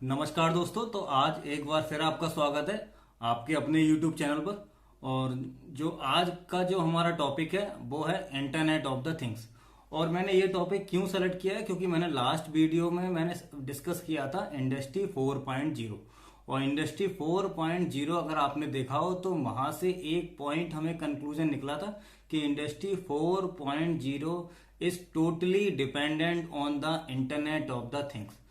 नमस्कार दोस्तों। तो आज एक बार फिर आपका स्वागत है आपके अपने YouTube चैनल पर। और जो आज का जो हमारा टॉपिक है वो है इंटरनेट ऑफ द थिंग्स। और मैंने ये टॉपिक क्यों सेलेक्ट किया है, क्योंकि मैंने लास्ट वीडियो में मैंने डिस्कस किया था इंडस्ट्री 4.0। और इंडस्ट्री 4.0 अगर आपने देखा हो तो वहां से एक पॉइंट हमें कंक्लूजन निकला था कि industry 4.0 is totally dependent on the internet of the things.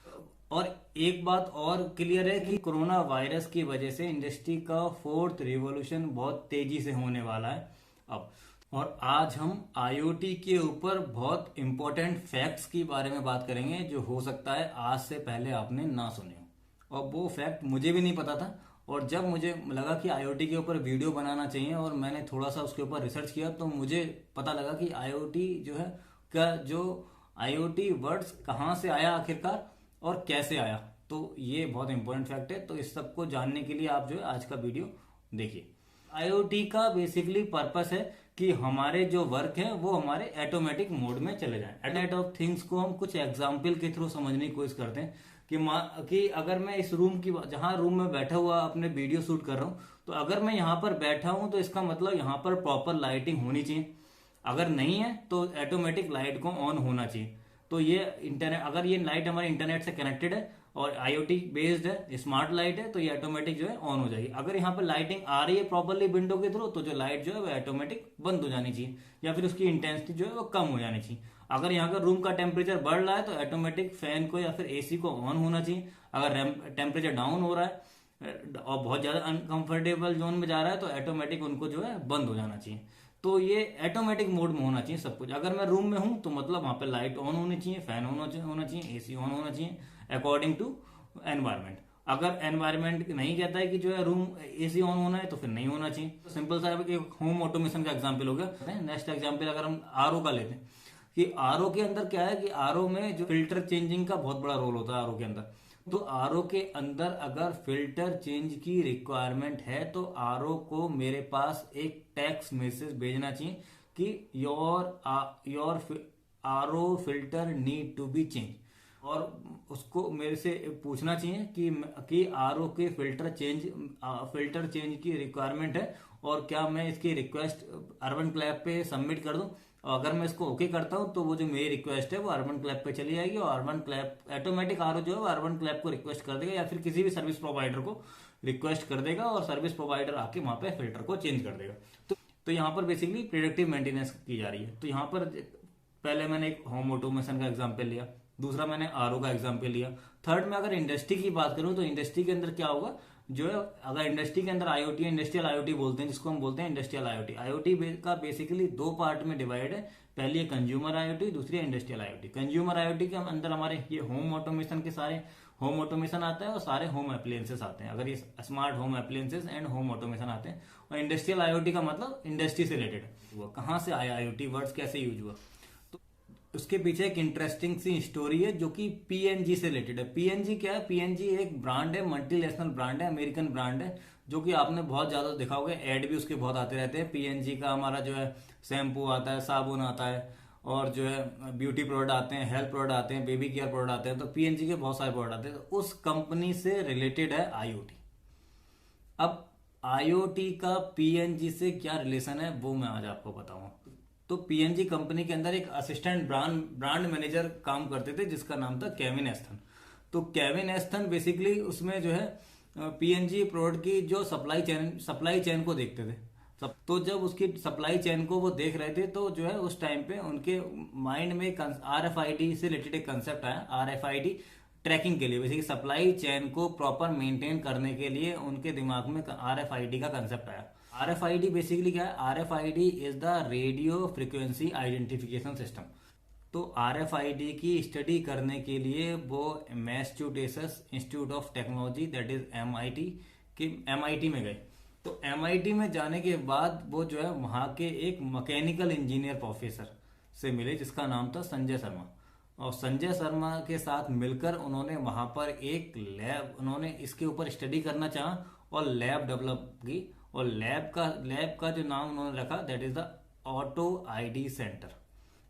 और एक बात और क्लियर है कि कोरोना वायरस की वजह से इंडस्ट्री का फोर्थ रिवॉल्यूशन बहुत तेजी से होने वाला है अब। और आज हम आईओटी के ऊपर बहुत इंपॉर्टेंट फैक्ट्स के बारे में बात करेंगे जो हो सकता है आज से पहले आपने ना सुने हो। और वो फैक्ट मुझे भी नहीं पता था, और जब मुझे लगा कि आईओटी के ऊपर वीडियो बनाना चाहिए और मैंने थोड़ा सा उसके ऊपर रिसर्च किया तो मुझे पता लगा कि आईओटी जो है का जो आईओटी वर्ड्स कहाँ से आया आखिरकार और कैसे आया। तो ये बहुत इंपॉर्टेंट फैक्ट है। तो इस सबको जानने के लिए आप जो है आज का वीडियो देखिए। आईओटी का बेसिकली पर्पस है कि हमारे जो वर्क है वो हमारे ऑटोमेटिक मोड में चले जाएं। इंटरनेट ऑफ थिंग्स को हम कुछ एग्जाम्पल के थ्रू समझने की कोशिश करते हैं कि अगर मैं इस रूम की जहां रूम में बैठा हुआ अपने वीडियो शूट कर रहा हूं, तो अगर मैं यहाँ पर बैठा हूं तो इसका मतलब यहाँ पर प्रॉपर लाइटिंग होनी चाहिए। अगर नहीं है तो ऑटोमेटिक लाइट को ऑन होना चाहिए। तो ये इंटरनेट, अगर ये लाइट हमारे इंटरनेट से कनेक्टेड है और आईओटी बेस्ड है, स्मार्ट लाइट है, तो ये ऑटोमेटिक जो है ऑन हो जाएगी। अगर यहाँ पर लाइटिंग आ रही है प्रॉपरली विंडो के थ्रू, तो जो लाइट जो है वो ऑटोमेटिक बंद हो जानी चाहिए या फिर उसकी इंटेंसिटी जो है वो कम हो जानी चाहिए। अगर यहाँ का रूम का टेम्परेचर बढ़ रहा है तो ऑटोमेटिक फैन को या फिर एसी को ऑन होना चाहिए। अगर टेम्परेचर डाउन हो रहा है और बहुत ज्यादा अनकंफर्टेबल जोन में जा रहा है तो ऑटोमेटिक उनको जो है बंद हो जाना चाहिए। तो ये ऑटोमेटिक मोड में होना चाहिए सब कुछ। अगर मैं रूम में हूं तो मतलब वहां पे लाइट ऑन होनी चाहिए, फैन ऑन होना चाहिए, एसी ऑन होना चाहिए अकॉर्डिंग टू एनवायरमेंट। अगर एनवायरमेंट नहीं कहता है कि जो है रूम एसी ऑन होना है तो फिर नहीं होना चाहिए। तो सिंपल सा एक होम ऑटोमेशन का एग्जाम्पल हो गया। नेक्स्ट एग्जाम्पल अगर हम आरओ का लेते हैं कि आरओ के अंदर क्या है कि आरओ में जो फिल्टर चेंजिंग का बहुत बड़ा रोल होता है आरओ के अंदर। तो आरओ के अंदर अगर फिल्टर चेंज की रिक्वायरमेंट है तो आरओ को मेरे पास एक टेक्स्ट मैसेज भेजना चाहिए कि your RO filter need to be change. और उसको मेरे से पूछना चाहिए कि आरओ के फिल्टर चेंज की रिक्वायरमेंट है और क्या मैं इसकी रिक्वेस्ट अर्बन क्लैब पे सबमिट कर दूं। और अगर मैं इसको ओके करता हूं तो वो जो मेरी रिक्वेस्ट है वो अर्बन क्लैब पे चली जाएगी और अर्बन क्लैब ऑटोमेटिक आरओ जो है वो अर्बन क्लैब को रिक्वेस्ट कर देगा या फिर किसी भी सर्विस प्रोवाइडर को रिक्वेस्ट कर देगा और सर्विस प्रोवाइडर आके वहां पे फिल्टर को चेंज कर देगा। तो यहाँ पर बेसिकली प्रिडिक्टिव मेंटेनेंस की जा रही है। तो यहाँ पर पहले मैंने एक होम ऑटोमेशन का एग्जाम्पल लिया, दूसरा मैंने आरओ का एग्जाम्पल लिया। थर्ड में अगर इंडस्ट्री की बात करूं तो इंडस्ट्री के अंदर क्या होगा जो है, अगर इंडस्ट्री के अंदर आईओटी इंडस्ट्रियल आईओटी बोलते हैं जिसको हम बोलते हैं इंडस्ट्रियल आईओटी। आईओटी का बेसिकली दो पार्ट में डिवाइड है। पहली है कंज्यूमर आईओटी, दूसरी है इंडस्ट्रियल आईओटी। कंज्यूमर आईओटी के अंदर हमारे ये होम ऑटोमेशन के सारे होम ऑटोमेशन आता है और सारे होम एप्लियंसेस आते हैं। अगर ये smart home appliances and home automation आते हैं। और इंडस्ट्रियल आईओटी का मतलब इंडस्ट्री से रिलेटेड हुआ, कहां से आया आईओटी वर्ड्स कैसे यूज हुआ। उसके पीछे एक इंटरेस्टिंग सी स्टोरी है जो कि पीएनजी से रिलेटेड है। पीएनजी क्या है? पीएनजी एक ब्रांड है, मल्टीनेशनल ब्रांड है, अमेरिकन ब्रांड है, जो कि आपने बहुत ज्यादा देखा होगा, एड भी उसके बहुत आते रहते हैं। पीएनजी का हमारा जो है शैम्पू आता है, साबुन आता है और जो है ब्यूटी प्रोडक्ट आते हैं, हेल्थ प्रोडक्ट आते हैं, बेबी केयर प्रोडक्ट आते हैं। तो पीएनजी के बहुत सारे प्रोडक्ट आते हैं। तो उस कंपनी से रिलेटेड है आईओटी। अब आईओटी का पीएनजी से क्या रिलेशन है वो मैं आज आपको बताऊंगा। तो पीएनजी कंपनी के अंदर एक असिस्टेंट ब्रांड मैनेजर काम करते थे जिसका नाम था केविन एस्थन। तो केविन एस्थन बेसिकली उसमें जो है पीएनजी प्रोडक्ट की जो सप्लाई चेन को देखते थे। तो जब उसकी सप्लाई चेन को वो देख रहे थे तो जो है उस टाइम पे उनके माइंड में आरएफआईडी से रिलेटेड एक कंसेप्ट आया। आरएफआईडी ट्रैकिंग के लिए, बेसिकली सप्लाई चेन को प्रॉपर मेंटेन करने के लिए उनके दिमाग में आरएफआईडी का कंसेप्ट आया। आरएफआईडी बेसिकली क्या है? RFID is the radio frequency identification system. तो आरएफआईडी की स्टडी करने के लिए वो Massachusetts institute of technology that is MIT में गए। तो एमआईटी में जाने के बाद वो जो है वहां के एक मैकेनिकल इंजीनियर प्रोफेसर से मिले जिसका नाम था संजय शर्मा। और संजय शर्मा के साथ मिलकर उन्होंने वहां पर एक लैब, उन्होंने इसके ऊपर स्टडी करना चाहा और लैब डेवलप की। और लैब का जो नाम उन्होंने रखा that is the auto ID centre.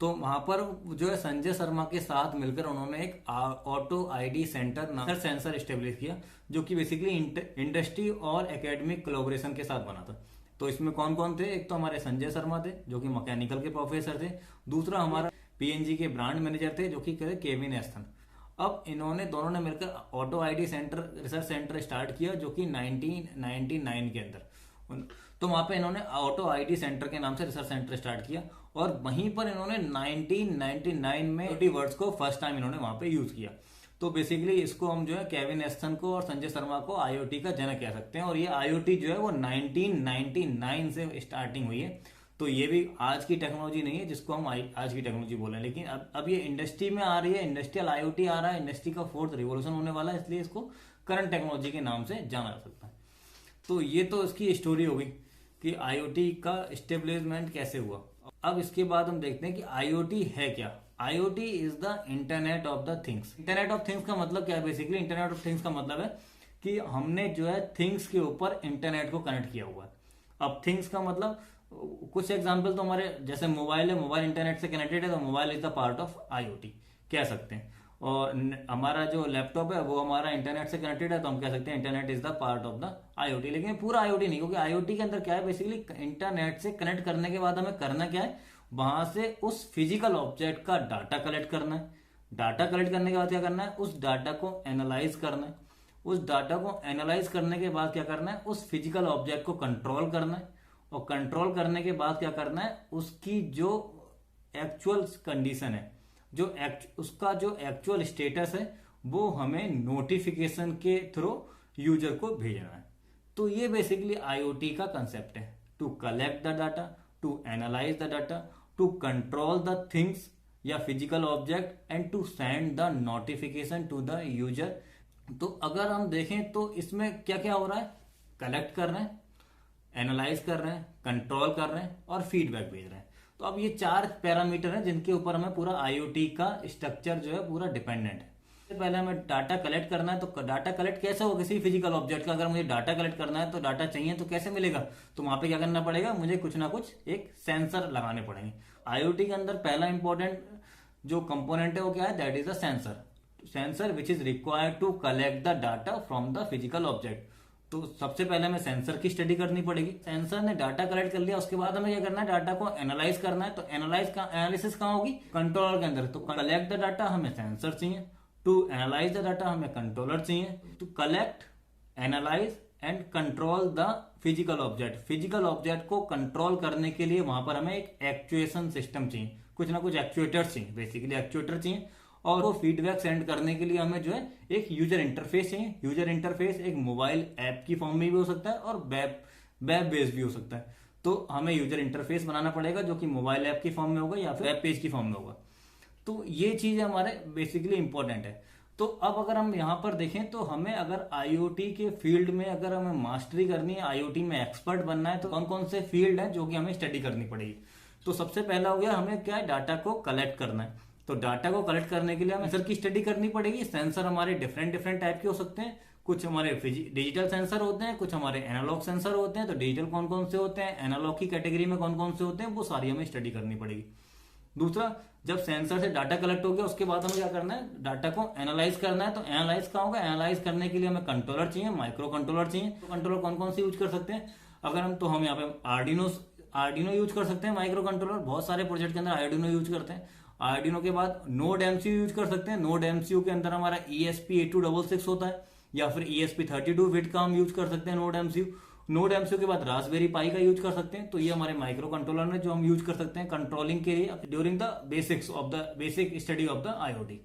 तो वहां पर जो है संजय शर्मा के साथ मिलकर उन्होंने एक ऑटो आईडी सेंटर नाम सेंसर स्टेब्लिश किया, जो कि बेसिकली इंडस्ट्री और एकेडमिक कोलैबोरेशन के साथ बना था। तो इसमें कौन कौन थे? एक तो हमारे संजय शर्मा थे जो कि मैकेनिकल के प्रोफेसर थे, दूसरा हमारा पीएनजी के ब्रांड मैनेजर थे जो कि केविन एस्थन। अब इन्होंने दोनों ने मिलकर auto ID centre research centre start किया जो कि 1999 के अंदर। तो वहां पे इन्होंने ऑटो आईडी सेंटर के नाम से रिसर्च सेंटर स्टार्ट किया और वहीं पर इन्होंने 1999 में आईओटी वर्ड्स को फर्स्ट टाइम इन्होंने वहां पे यूज किया। तो बेसिकली इसको हम जो है केविन एस्थन को और संजय शर्मा को आईओटी का जनक कह सकते हैं। और ये आईओटी जो है वो 1999 से स्टार्टिंग हुई है। तो ये भी आज की टेक्नोलॉजी नहीं है जिसको हम आज की टेक्नोलॉजी बोल रहे हैं, लेकिन अब ये इंडस्ट्री में आ रही है, इंडस्ट्रियल आईओटी आ रहा है, इंडस्ट्री का फोर्थ रिवोल्यूशन होने वाला है, इसलिए इसको करंट टेक्नोलॉजी के नाम से जाना जा सकता है। तो ये तो इसकी स्टोरी हो गई कि आईओटी का स्टेब्लिशमेंट कैसे हुआ। अब इसके बाद हम देखते हैं कि आईओटी है क्या। IoT is the internet of the things. Internet of things का मतलब क्या है? बेसिकली इंटरनेट ऑफ थिंग्स का मतलब है कि हमने जो है थिंग्स के ऊपर इंटरनेट को कनेक्ट किया हुआ है। अब थिंग्स का मतलब कुछ एग्जांपल तो हमारे जैसे मोबाइल है, मोबाइल इंटरनेट से कनेक्टेड है तो mobile is the part of IoT कह सकते हैं। और हमारा जो लैपटॉप है वो हमारा इंटरनेट से कनेक्टेड है तो हम कह सकते हैं internet is the part of the IoT. लेकिन पूरा आईओटी नहीं, क्योंकि आईओटी के अंदर क्या है, बेसिकली इंटरनेट से कनेक्ट करने के बाद हमें करना क्या है, वहां से उस फिजिकल ऑब्जेक्ट का डाटा कलेक्ट करना है। डाटा कलेक्ट करने के बाद क्या करना है, उस डाटा को एनालाइज करना है। उस डाटा को एनालाइज करने के बाद क्या करना है, उस फिजिकल ऑब्जेक्ट को कंट्रोल करना है। और कंट्रोल करने के बाद क्या करना है, उसकी जो एक्चुअल कंडीशन है, उसका जो एक्चुअल स्टेटस है वो हमें नोटिफिकेशन के थ्रू यूजर को भेजना है। तो ये बेसिकली आईओटी का कंसेप्ट है, to collect the data, to analyse the data, to control the things या physical object and to send the notification to the user. तो अगर हम देखें तो इसमें क्या क्या हो रहा है, कलेक्ट कर रहे हैं, एनालाइज कर रहे हैं, कंट्रोल कर रहे हैं और फीडबैक भेज रहे हैं। तो अब ये 4 पैरामीटर हैं जिनके ऊपर हमें पूरा आईओटी का स्ट्रक्चर जो है पूरा डिपेंडेंट है। पहले हमें डाटा कलेक्ट करना है, तो डाटा कलेक्ट कैसे हो, किसी फिजिकल ऑब्जेक्ट का अगर मुझे डाटा कलेक्ट करना है तो डाटा चाहिए तो कैसे मिलेगा, तो वहां पे क्या करना पड़ेगा, मुझे कुछ ना कुछ एक सेंसर लगाने पड़ेंगे। आईओटी के अंदर पहला इंपॉर्टेंट जो कंपोनेंट है वो क्या है, that is the sensor which is required to collect the data from the physical object. तो सबसे पहले हमें सेंसर की स्टडी करनी पड़ेगी। सेंसर ने डाटा कलेक्ट कर लिया, उसके बाद हमें क्या करना है, डाटा को एनालाइज करना है। तो एनालिसिस कहाँ होगी, कंट्रोलर के अंदर। तो कलेक्ट द डाटा हमें सेंसर चाहिए, टू एनालाइज द डाटा हमें कंट्रोलर चाहिए, to collect analyse and control the physical object. Physical object को कंट्रोल करने के लिए वहां पर हमें एक एक्चुएशन सिस्टम चाहिए, कुछ ना कुछ एक्चुएटर चाहिए, बेसिकली एक्चुएटर चाहिए। और वो फीडबैक सेंड करने के लिए हमें जो है एक यूजर इंटरफेस चाहिए। यूजर इंटरफेस एक मोबाइल ऐप की फॉर्म में भी हो सकता है और वेब बेस्ड भी हो सकता है। तो हमें यूजर इंटरफेस बनाना पड़ेगा जो कि मोबाइल ऐप की फॉर्म में होगा या फिर वेब पेज की फॉर्म में होगा। तो ये चीज हमारे बेसिकली इंपॉर्टेंट है। तो अब अगर हम यहाँ पर देखें तो हमें अगर आईओटी के फील्ड में अगर हमें मास्टरी करनी है, आईओटी में एक्सपर्ट बनना है, तो कौन कौन से फील्ड हैं जो कि हमें स्टडी करनी पड़ेगी। तो सबसे पहला हो गया, हमें क्या है, डाटा को कलेक्ट करना है। तो डाटा को कलेक्ट करने के लिए हमें सेंसर की स्टडी करनी पड़ेगी। सेंसर हमारे डिफरेंट टाइप के हो सकते हैं, कुछ हमारे डिजिटल सेंसर होते हैं, कुछ हमारे एनालॉग सेंसर होते हैं। तो डिजिटल कौन कौन से होते हैं, एनालॉग की कैटेगरी में कौन कौन से होते हैं, वो सारी हमें स्टडी करनी पड़ेगी। दूसरा, जब सेंसर से डाटा कलेक्ट हो गया उसके बाद हमें क्या करना है, डाटा को एनालाइज करना है। तो एनालाइज कहाँ होगा, एनालाइज करने के लिए हमें कंट्रोलर चाहिए, माइक्रो कंट्रोलर चाहिए। तो कंट्रोलर कौन कौन से यूज कर सकते हैं, अगर हम यहाँ पे आर्डिनो यूज कर सकते हैं। माइक्रो कंट्रोलर बहुत सारे प्रोजेक्ट के अंदर आर्डिनो यूज करते हैं। आर्डिनो के बाद नोड एमसीयू यूज कर सकते हैं। नोड एमसीयू के अंदर हमारा ESP8266 होता है या फिर ESP32 बिट का हम यूज कर सकते हैं नोड एमसीयू। नोड एमसीयू के बाद रास्पबेरी पाई का यूज कर सकते हैं। तो ये हमारे माइक्रो कंट्रोलर में जो हम यूज कर सकते हैं कंट्रोलिंग के लिए during the basic study of the IoT.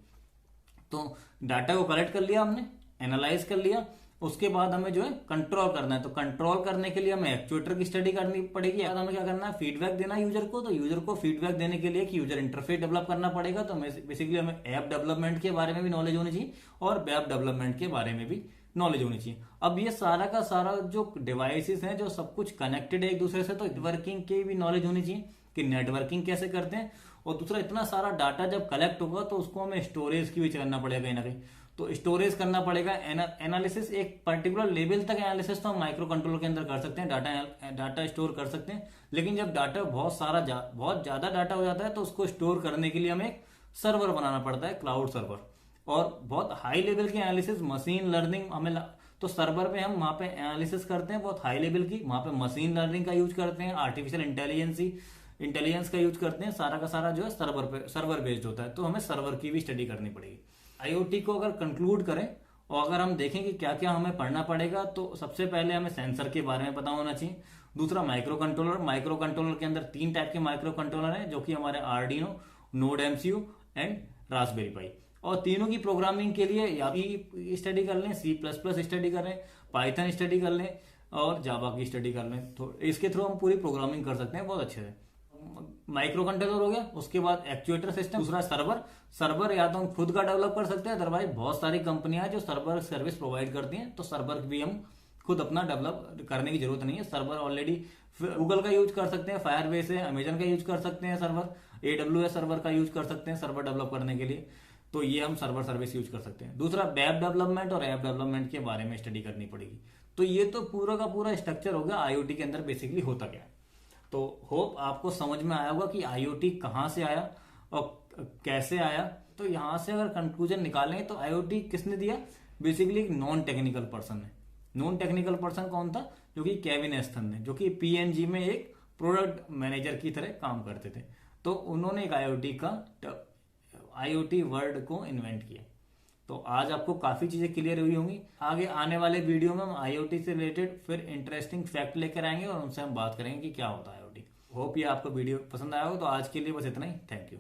तो डाटा को कलेक्ट कर लिया हमने, एनालाइज कर लिया, उसके बाद हमें जो है कंट्रोल करना है। तो कंट्रोल करने के लिए हमें एक्चुएटर की स्टडी करनी पड़ेगी। हमें क्या करना है, फीडबैक देना है यूजर को। तो यूजर को फीडबैक देने के लिए एक यूजर इंटरफेस डेवलप करना पड़ेगा। तो बेसिकली हमें ऐप डेवलपमेंट के बारे में भी नॉलेज होनी चाहिए और वेब डेवलपमेंट के बारे में भी नॉलेज होनी चाहिए। अब ये सारा का सारा जो डिवाइसेस हैं जो सब कुछ कनेक्टेड है एक दूसरे से, तो नेटवर्किंग की भी नॉलेज होनी चाहिए कि नेटवर्किंग कैसे करते हैं। और दूसरा, इतना सारा डाटा जब कलेक्ट होगा तो उसको हमें स्टोरेज की भी करना पड़ेगा कहीं ना कहीं। तो स्टोरेज करना पड़ेगा, एनालिसिस एक पर्टिकुलर लेवल तक एनालिसिस तो हम माइक्रो कंट्रोलर के अंदर कर सकते हैं, डाटा स्टोर कर सकते हैं। लेकिन जब डाटा बहुत ज्यादा डाटा हो जाता है तो उसको स्टोर करने के लिए हमें एक सर्वर बनाना पड़ता है, क्लाउड सर्वर। और बहुत हाई लेवल की एनालिसिस, मशीन लर्निंग तो सर्वर में हम वहां पे एनालिसिस करते हैं बहुत हाई लेवल की, वहां पे मशीन लर्निंग का यूज करते हैं, आर्टिफिशियल इंटेलिजेंस का यूज करते हैं, सारा का सारा जो है सर्वर बेस्ड होता है। तो हमें सर्वर की भी स्टडी करनी पड़ेगी। आईओटी को अगर कंक्लूड करें और अगर हम देखें कि क्या क्या हमें पढ़ना पड़ेगा, तो सबसे पहले हमें सेंसर के बारे में पता होना चाहिए। दूसरा माइक्रो कंट्रोलर के अंदर 3 टाइप के माइक्रो कंट्रोलर हैं, जो कि हमारे Arduino, Node MCU and Raspberry Pi. और तीनों की प्रोग्रामिंग के लिए या भी स्टडी कर लें, C++ स्टडी कर लें, पाइथन स्टडी कर लें और जावा की स्टडी कर लें। तो इसके थ्रू हम पूरी प्रोग्रामिंग कर सकते हैं बहुत अच्छे से। माइक्रो कंट्रोलर हो गया, उसके बाद एक्चुएटर सिस्टम, दूसरा सर्वर या तो हम खुद का डेवलप कर सकते हैं, अदरवाइज बहुत सारी कंपनियां हैं जो सर्वर सर्विस प्रोवाइड करती हैं, तो सर्वर भी हम खुद अपना डेवलप करने की जरूरत नहीं है। सर्वर ऑलरेडी गूगल का यूज कर सकते हैं, फायरबेस है, अमेजन का यूज कर सकते हैं, सर्वर AWS सर्वर का यूज कर सकते हैं सर्वर डेवलप करने के लिए। तो ये हम सर्वर सर्विस यूज कर सकते हैं। दूसरा वेब डेवलपमेंट और ऐप डेवलपमेंट के बारे में स्टडी करनी पड़ेगी। तो ये तो पूरा का पूरा स्ट्रक्चर होगा आईओटी के अंदर बेसिकली होता क्या है। तो होप आपको समझ में आया होगा कि आईओटी कहाँ से आया और कैसे आया। तो यहां से अगर कंक्लूजन निकालें तो आईओटी किसने दिया, बेसिकली एक नॉन टेक्निकल पर्सन है। नॉन टेक्निकल पर्सन कौन था, जो कि केविन एस्थन ने, जो कि पीएनजी में एक प्रोडक्ट मैनेजर की तरह काम करते थे। तो उन्होंने एक आईओटी वर्ड को इन्वेंट किया। तो आज आपको काफी चीजें क्लियर हुई होंगी। आगे आने वाले वीडियो में हम आईओटी से रिलेटेड फिर इंटरेस्टिंग फैक्ट लेकर आएंगे और उनसे हम बात करेंगे कि क्या होता है आईओटी। होप ये आपको वीडियो पसंद आया हो। तो आज के लिए बस इतना ही। Thank you.